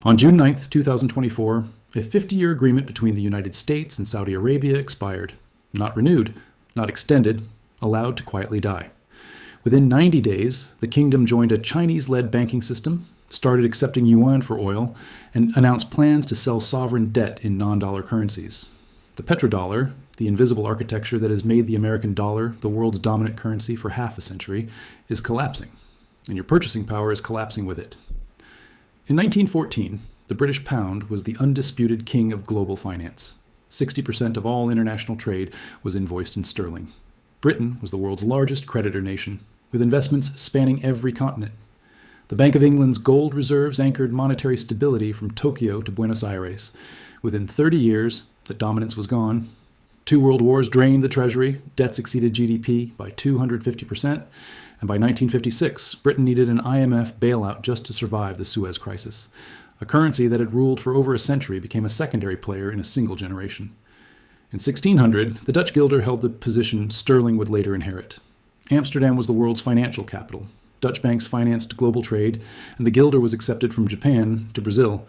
On June 9th, 2024, a 50-year agreement between the United States and Saudi Arabia expired. Not renewed, not extended, allowed to quietly die. Within 90 days, the kingdom joined a Chinese-led banking system, started accepting yuan for oil, and announced plans to sell sovereign debt in non-dollar currencies. The petrodollar, the invisible architecture that has made the American dollar the world's dominant currency for half a century, is collapsing, and your purchasing power is collapsing with it. In 1914, the British pound was the undisputed king of global finance. 60% of all international trade was invoiced in sterling. Britain was the world's largest creditor nation, with investments spanning every continent. The Bank of England's gold reserves anchored monetary stability from Tokyo to Buenos Aires. Within 30 years, the dominance was gone. 2 world wars drained the treasury, debts exceeded GDP by 250%, and by 1956, Britain needed an IMF bailout just to survive the Suez Crisis. A currency that had ruled for over a century became a secondary player in a single generation. In 1600, the Dutch guilder held the position sterling would later inherit. Amsterdam was the world's financial capital. Dutch banks financed global trade, and the guilder was accepted from Japan to Brazil.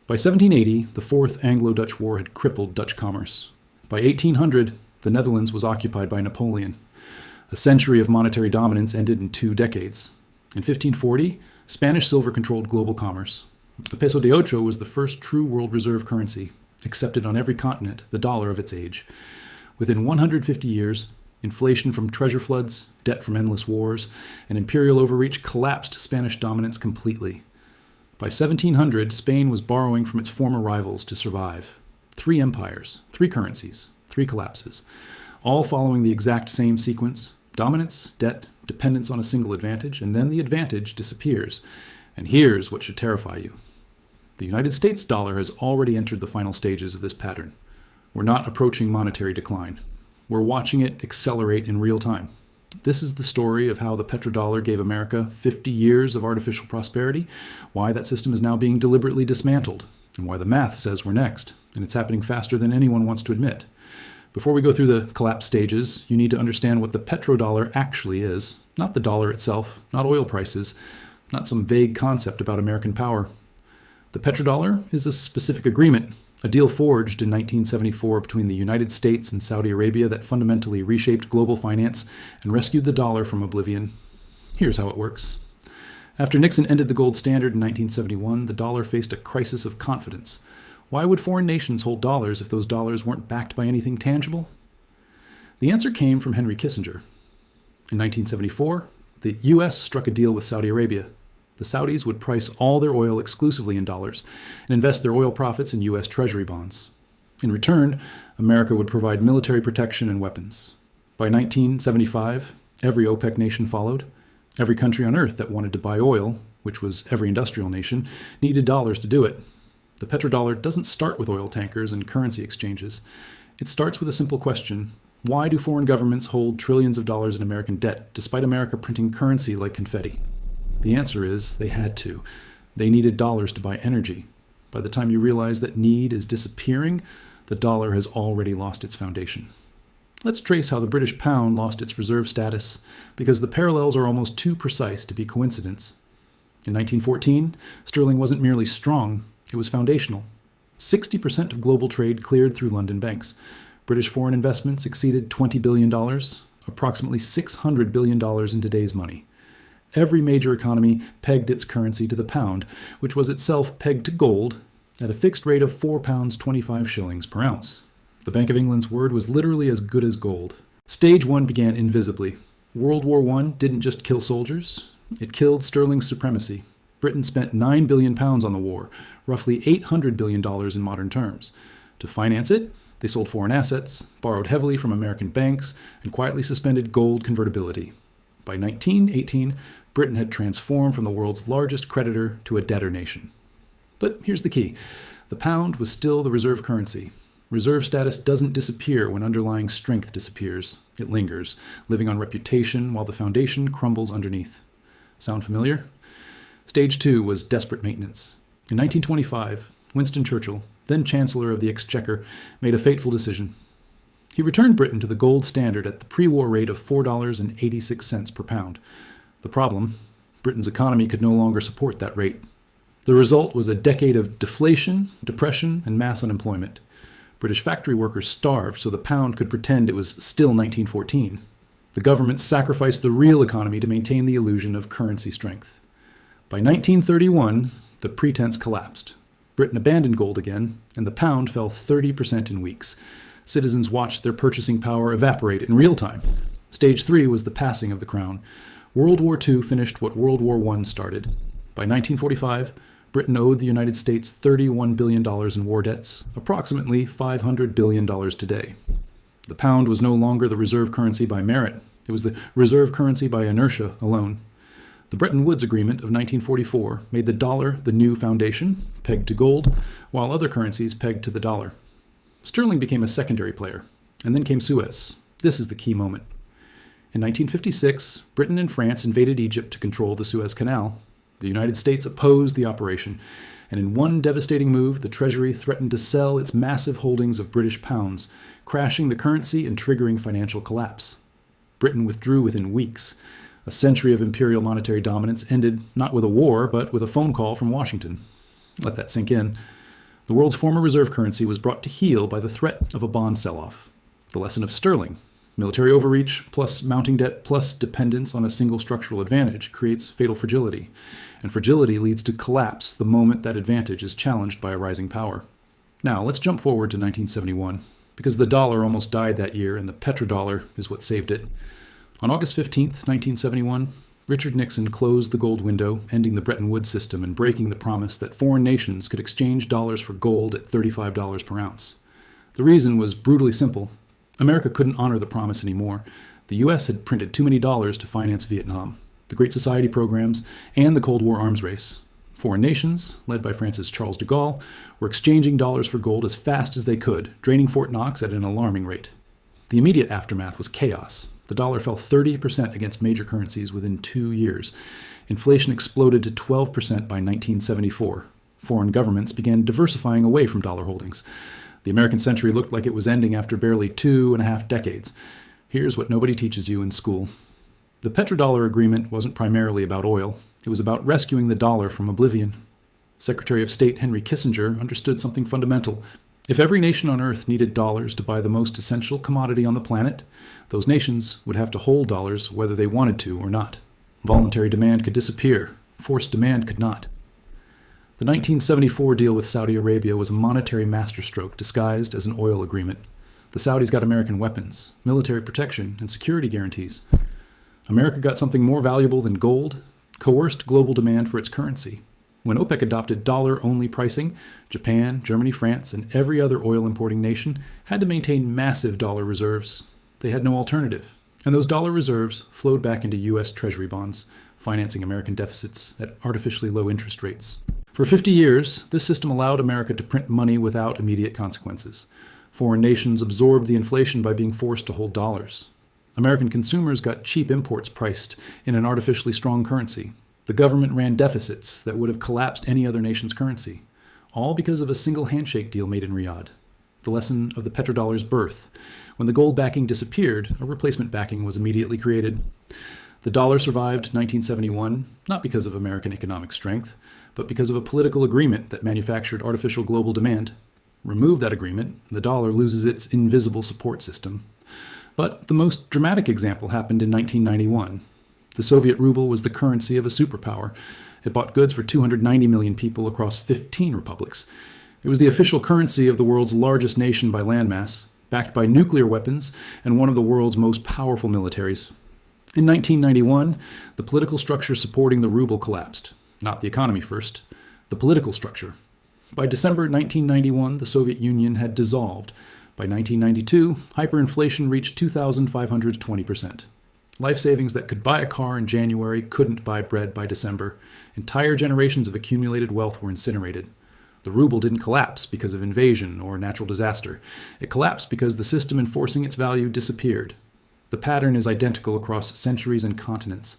By 1780, the Fourth Anglo-Dutch War had crippled Dutch commerce. By 1800, the Netherlands was occupied by Napoleon. A century of monetary dominance ended in 2 decades. In 1540, Spanish silver controlled global commerce. The peso de ocho was the first true world reserve currency, accepted on every continent, the dollar of its age. Within 150 years, inflation from treasure floods, debt from endless wars, and imperial overreach collapsed Spanish dominance completely. By 1700, Spain was borrowing from its former rivals to survive. 3 empires, 3 currencies, 3 collapses, all following the exact same sequence: dominance, debt, dependence on a single advantage, and then the advantage disappears. And here's what should terrify you. The United States dollar has already entered the final stages of this pattern. We're not approaching monetary decline. We're watching it accelerate in real time. This is the story of how the petrodollar gave America 50 years of artificial prosperity, why that system is now being deliberately dismantled, and why the math says we're next, and it's happening faster than anyone wants to admit. Before we go through the collapse stages, you need to understand what the petrodollar actually is. Not the dollar itself, not oil prices, not some vague concept about American power. The petrodollar is a specific agreement, a deal forged in 1974 between the United States and Saudi Arabia that fundamentally reshaped global finance and rescued the dollar from oblivion. Here's how it works. After Nixon ended the gold standard in 1971, the dollar faced a crisis of confidence. Why would foreign nations hold dollars if those dollars weren't backed by anything tangible? The answer came from Henry Kissinger. In 1974, the U.S. struck a deal with Saudi Arabia. The Saudis would price all their oil exclusively in dollars and invest their oil profits in U.S. Treasury bonds. In return, America would provide military protection and weapons. By 1975, every OPEC nation followed. Every country on earth that wanted to buy oil, which was every industrial nation, needed dollars to do it. The petrodollar doesn't start with oil tankers and currency exchanges. It starts with a simple question: why do foreign governments hold trillions of dollars in American debt, despite America printing currency like confetti? The answer is they had to. They needed dollars to buy energy. By the time you realize that need is disappearing, the dollar has already lost its foundation. Let's trace how the British pound lost its reserve status, because the parallels are almost too precise to be coincidence. In 1914, sterling wasn't merely strong, it was foundational. 60% of global trade cleared through London banks. British foreign investments exceeded $20 billion, approximately $600 billion in today's money. Every major economy pegged its currency to the pound, which was itself pegged to gold at a fixed rate of £4.25 per ounce. The Bank of England's word was literally as good as gold. Stage 1 began invisibly. World War I didn't just kill soldiers, it killed sterling's supremacy. Britain spent £9 billion on the war, roughly $800 billion in modern terms. To finance it, they sold foreign assets, borrowed heavily from American banks, and quietly suspended gold convertibility. By 1918, Britain had transformed from the world's largest creditor to a debtor nation. But here's the key. The pound was still the reserve currency. Reserve status doesn't disappear when underlying strength disappears. It lingers, living on reputation while the foundation crumbles underneath. Sound familiar? Stage 2 was desperate maintenance. In 1925, Winston Churchill, then Chancellor of the Exchequer, made a fateful decision. He returned Britain to the gold standard at the pre-war rate of $4.86 per pound. The problem: Britain's economy could no longer support that rate. The result was a decade of deflation, depression, and mass unemployment. British factory workers starved so the pound could pretend it was still 1914. The government sacrificed the real economy to maintain the illusion of currency strength. By 1931, the pretense collapsed. Britain abandoned gold again, and the pound fell 30% in weeks. Citizens watched their purchasing power evaporate in real time. Stage 3 was the passing of the crown. World War II finished what World War I started. By 1945, Britain owed the United States $31 billion in war debts, approximately $500 billion today. The pound was no longer the reserve currency by merit. It was the reserve currency by inertia alone. The Bretton Woods Agreement of 1944 made the dollar the new foundation, pegged to gold, while other currencies pegged to the dollar. Sterling became a secondary player, and then came Suez. This is the key moment. In 1956, Britain and France invaded Egypt to control the Suez Canal. The United States opposed the operation, and in one devastating move, the Treasury threatened to sell its massive holdings of British pounds, crashing the currency and triggering financial collapse. Britain withdrew within weeks. A century of imperial monetary dominance ended not with a war, but with a phone call from Washington. Let that sink in. The world's former reserve currency was brought to heel by the threat of a bond sell-off. The lesson of sterling. Military overreach plus mounting debt plus dependence on a single structural advantage creates fatal fragility, and fragility leads to collapse the moment that advantage is challenged by a rising power. Now, let's jump forward to 1971, because the dollar almost died that year and the petrodollar is what saved it. On August 15, 1971, Richard Nixon closed the gold window, ending the Bretton Woods system and breaking the promise that foreign nations could exchange dollars for gold at $35 per ounce. The reason was brutally simple. America couldn't honor the promise anymore. The U.S. had printed too many dollars to finance Vietnam, the Great Society programs, and the Cold War arms race. Foreign nations, led by France's Charles de Gaulle, were exchanging dollars for gold as fast as they could, draining Fort Knox at an alarming rate. The immediate aftermath was chaos. The dollar fell 30% against major currencies within 2 years. Inflation exploded to 12% by 1974. Foreign governments began diversifying away from dollar holdings. The American century looked like it was ending after barely 2.5 decades. Here's what nobody teaches you in school. The Petrodollar agreement wasn't primarily about oil. It was about rescuing the dollar from oblivion. Secretary of State Henry Kissinger understood something fundamental. If every nation on Earth needed dollars to buy the most essential commodity on the planet, those nations would have to hold dollars whether they wanted to or not. Voluntary demand could disappear. Forced demand could not. The 1974 deal with Saudi Arabia was a monetary masterstroke disguised as an oil agreement. The Saudis got American weapons, military protection, and security guarantees. America got something more valuable than gold, coerced global demand for its currency. When OPEC adopted dollar-only pricing, Japan, Germany, France, and every other oil-importing nation had to maintain massive dollar reserves. They had no alternative, and those dollar reserves flowed back into U.S. Treasury bonds, financing American deficits at artificially low interest rates. For 50 years, this system allowed America to print money without immediate consequences. Foreign nations absorbed the inflation by being forced to hold dollars. American consumers got cheap imports priced in an artificially strong currency. The government ran deficits that would have collapsed any other nation's currency, all because of a single handshake deal made in Riyadh. The lesson of the petrodollar's birth. When the gold backing disappeared, a replacement backing was immediately created. The dollar survived 1971, not because of American economic strength, but because of a political agreement that manufactured artificial global demand. Remove that agreement, the dollar loses its invisible support system. But the most dramatic example happened in 1991. The Soviet ruble was the currency of a superpower. It bought goods for 290 million people across 15 republics. It was the official currency of the world's largest nation by landmass, backed by nuclear weapons and one of the world's most powerful militaries. In 1991, the political structure supporting the ruble collapsed. Not the economy first, the political structure. By December 1991, the Soviet Union had dissolved. By 1992, hyperinflation reached 2,520%. Life savings that could buy a car in January couldn't buy bread by December. Entire generations of accumulated wealth were incinerated. The ruble didn't collapse because of invasion or natural disaster. It collapsed because the system enforcing its value disappeared. The pattern is identical across centuries and continents.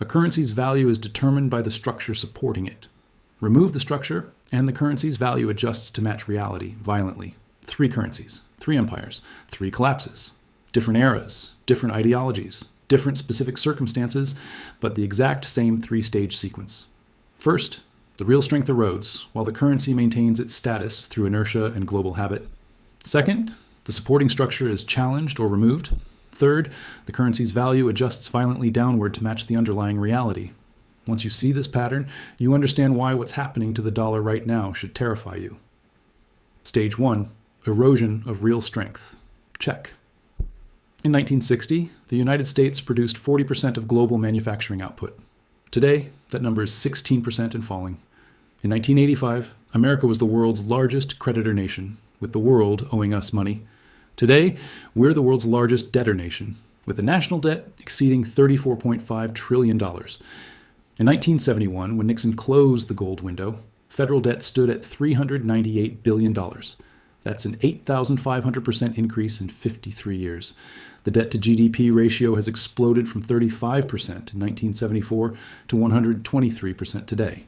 A currency's value is determined by the structure supporting it. Remove the structure, and the currency's value adjusts to match reality violently. 3 currencies, 3 empires, 3 collapses. Different eras, different ideologies, different specific circumstances, but the exact same 3-stage sequence. First, The real strength erodes, while the currency maintains its status through inertia and global habit. Second, the supporting structure is challenged or removed. Third, the currency's value adjusts violently downward to match the underlying reality. Once you see this pattern, you understand why what's happening to the dollar right now should terrify you. Stage 1. Erosion of real strength. Check. In 1960, the United States produced 40% of global manufacturing output. Today, that number is 16% and falling. In 1985, America was the world's largest creditor nation, with the world owing us money. Today, we're the world's largest debtor nation, with a national debt exceeding $34.5 trillion. In 1971, when Nixon closed the gold window, federal debt stood at $398 billion. That's an 8,500% increase in 53 years. The debt to GDP ratio has exploded from 35% in 1974 to 123% today.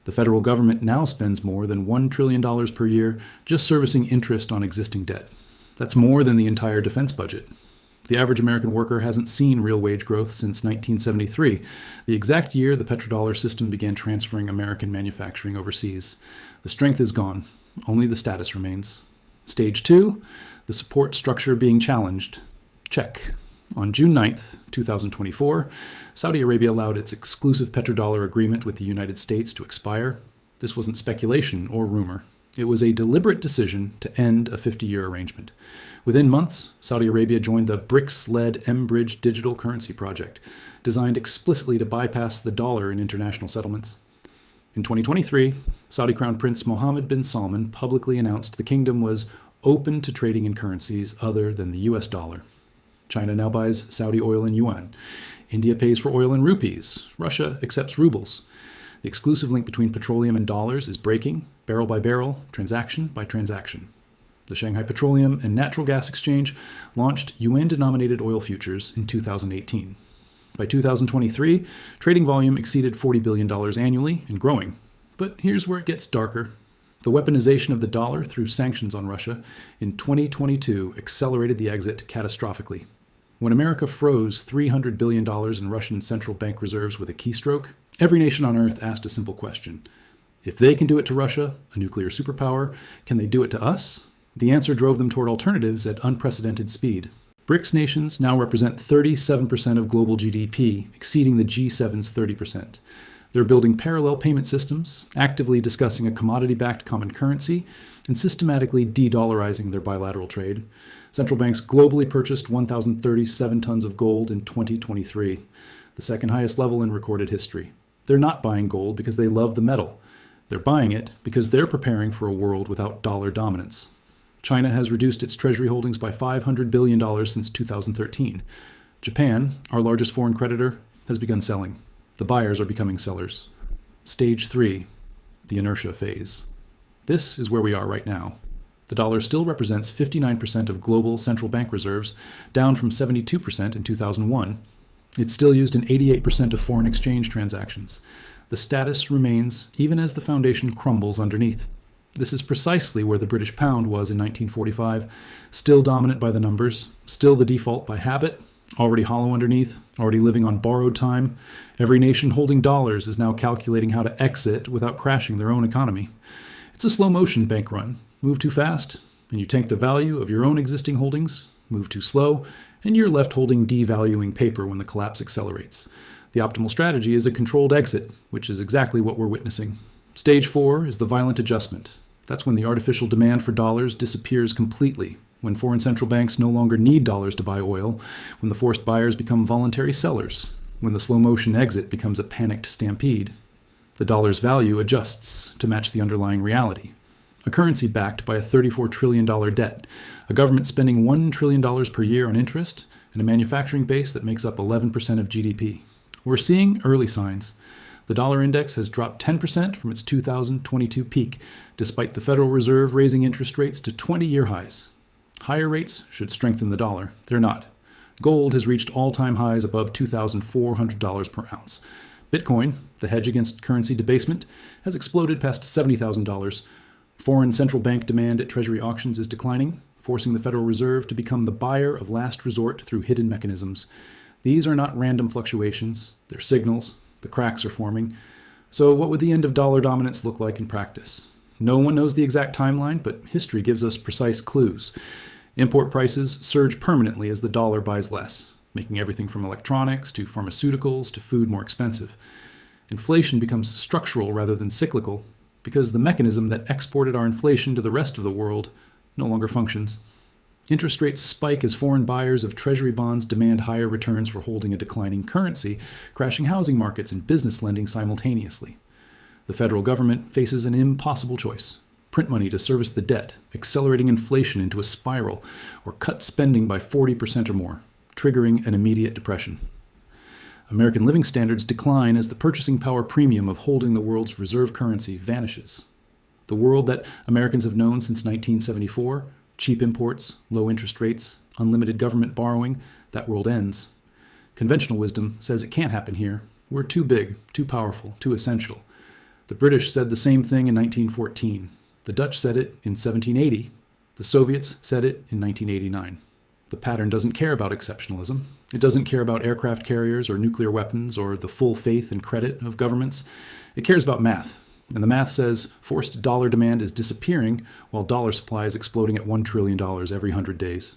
The federal government now spends more than $1 trillion per year just servicing interest on existing debt. That's more than the entire defense budget. The average American worker hasn't seen real wage growth since 1973, the exact year the petrodollar system began transferring American manufacturing overseas. The strength is gone. Only the status remains. Stage 2, the support structure being challenged. Check. On June 9th, 2024, Saudi Arabia allowed its exclusive petrodollar agreement with the United States to expire. This wasn't speculation or rumor. It was a deliberate decision to end a 50-year arrangement. Within months, Saudi Arabia joined the BRICS-led M-Bridge digital currency project, designed explicitly to bypass the dollar in international settlements. In 2023, Saudi Crown Prince Mohammed bin Salman publicly announced the kingdom was open to trading in currencies other than the US dollar. China now buys Saudi oil in yuan. India pays for oil in rupees. Russia accepts rubles. The exclusive link between petroleum and dollars is breaking, barrel by barrel, transaction by transaction. The Shanghai Petroleum and Natural Gas Exchange launched yuan-denominated oil futures in 2018. By 2023, trading volume exceeded $40 billion annually and growing. But here's where it gets darker. The weaponization of the dollar through sanctions on Russia in 2022 accelerated the exit catastrophically. When America froze $300 billion in Russian central bank reserves with a keystroke, every nation on Earth asked a simple question. If they can do it to Russia, a nuclear superpower, can they do it to us? The answer drove them toward alternatives at unprecedented speed. BRICS nations now represent 37% of global GDP, exceeding the G7's 30%. They're building parallel payment systems, actively discussing a commodity-backed common currency, and systematically de-dollarizing their bilateral trade. Central banks globally purchased 1,037 tons of gold in 2023, the second highest level in recorded history. They're not buying gold because they love the metal. They're buying it because they're preparing for a world without dollar dominance. China has reduced its treasury holdings by $500 billion since 2013. Japan, our largest foreign creditor, has begun selling. The buyers are becoming sellers. Stage 3, the inertia phase. This is where we are right now. The dollar still represents 59% of global central bank reserves, down from 72% in 2001. It's still used in 88% of foreign exchange transactions. The status remains even as the foundation crumbles underneath. This is precisely where the British pound was in 1945, still dominant by the numbers, still the default by habit, already hollow underneath, already living on borrowed time. Every nation holding dollars is now calculating how to exit without crashing their own economy. It's a slow-motion bank run. Move too fast, and you tank the value of your own existing holdings. Move too slow, and you're left holding devaluing paper when the collapse accelerates. The optimal strategy is a controlled exit, which is exactly what we're witnessing. Stage 4 is the violent adjustment. That's when the artificial demand for dollars disappears completely, when foreign central banks no longer need dollars to buy oil, when the forced buyers become voluntary sellers, when the slow-motion exit becomes a panicked stampede. The dollar's value adjusts to match the underlying reality. A currency backed by a $34 trillion debt, a government spending $1 trillion per year on interest, and a manufacturing base that makes up 11% of GDP. We're seeing early signs. The dollar index has dropped 10% from its 2022 peak, despite the Federal Reserve raising interest rates to 20-year highs. Higher rates should strengthen the dollar. They're not. Gold has reached all-time highs above $2,400 per ounce. Bitcoin, the hedge against currency debasement, has exploded past $70,000. Foreign central bank demand at Treasury auctions is declining, forcing the Federal Reserve to become the buyer of last resort through hidden mechanisms. These are not random fluctuations. They're signals. The cracks are forming. So what would the end of dollar dominance look like in practice? No one knows the exact timeline, but history gives us precise clues. Import prices surge permanently as the dollar buys less, making everything from electronics to pharmaceuticals to food more expensive. Inflation becomes structural rather than cyclical because the mechanism that exported our inflation to the rest of the world no longer functions. Interest rates spike as foreign buyers of treasury bonds demand higher returns for holding a declining currency, crashing housing markets and business lending simultaneously. The federal government faces an impossible choice: print money to service the debt, accelerating inflation into a spiral, or cut spending by 40% or more, triggering an immediate depression. American living standards decline as the purchasing power premium of holding the world's reserve currency vanishes. The world that Americans have known since 1974, cheap imports, low interest rates, unlimited government borrowing, that world ends. Conventional wisdom says it can't happen here. We're too big, too powerful, too essential. The British said the same thing in 1914. The Dutch said it in 1780. The Soviets said it in 1989. The pattern doesn't care about exceptionalism. It doesn't care about aircraft carriers or nuclear weapons or the full faith and credit of governments. It cares about math. And the math says forced dollar demand is disappearing while dollar supply is exploding at $1 trillion every 100 days.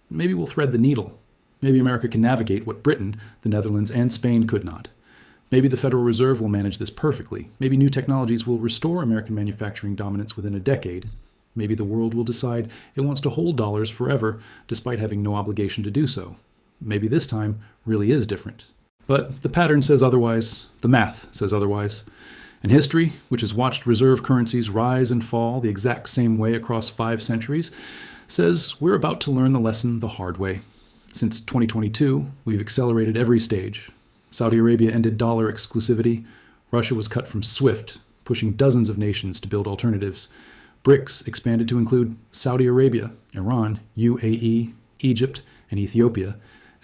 Maybe we'll thread the needle. Maybe America can navigate what Britain, the Netherlands, and Spain could not. Maybe the Federal Reserve will manage this perfectly. Maybe new technologies will restore American manufacturing dominance within a decade. Maybe the world will decide it wants to hold dollars forever despite having no obligation to do so. Maybe this time really is different. But the pattern says otherwise. The math says otherwise. And history, which has watched reserve currencies rise and fall the exact same way across 5 centuries, says we're about to learn the lesson the hard way. Since 2022, we've accelerated every stage. Saudi Arabia ended dollar exclusivity. Russia was cut from SWIFT, pushing dozens of nations to build alternatives. BRICS expanded to include Saudi Arabia, Iran, UAE, Egypt, and Ethiopia,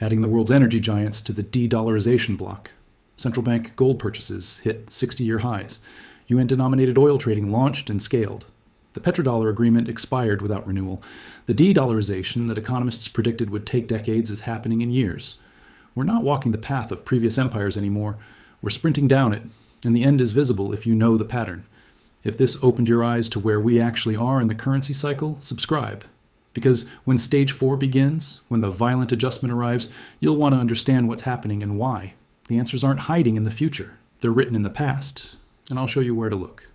adding the world's energy giants to the de-dollarization bloc. Central bank gold purchases hit 60-year highs. UN-denominated oil trading launched and scaled. The Petrodollar agreement expired without renewal. The de-dollarization that economists predicted would take decades is happening in years. We're not walking the path of previous empires anymore. We're sprinting down it, and the end is visible if you know the pattern. If this opened your eyes to where we actually are in the currency cycle, subscribe. Because when stage 4 begins, when the violent adjustment arrives, you'll want to understand what's happening and why. The answers aren't hiding in the future. They're written in the past, and I'll show you where to look.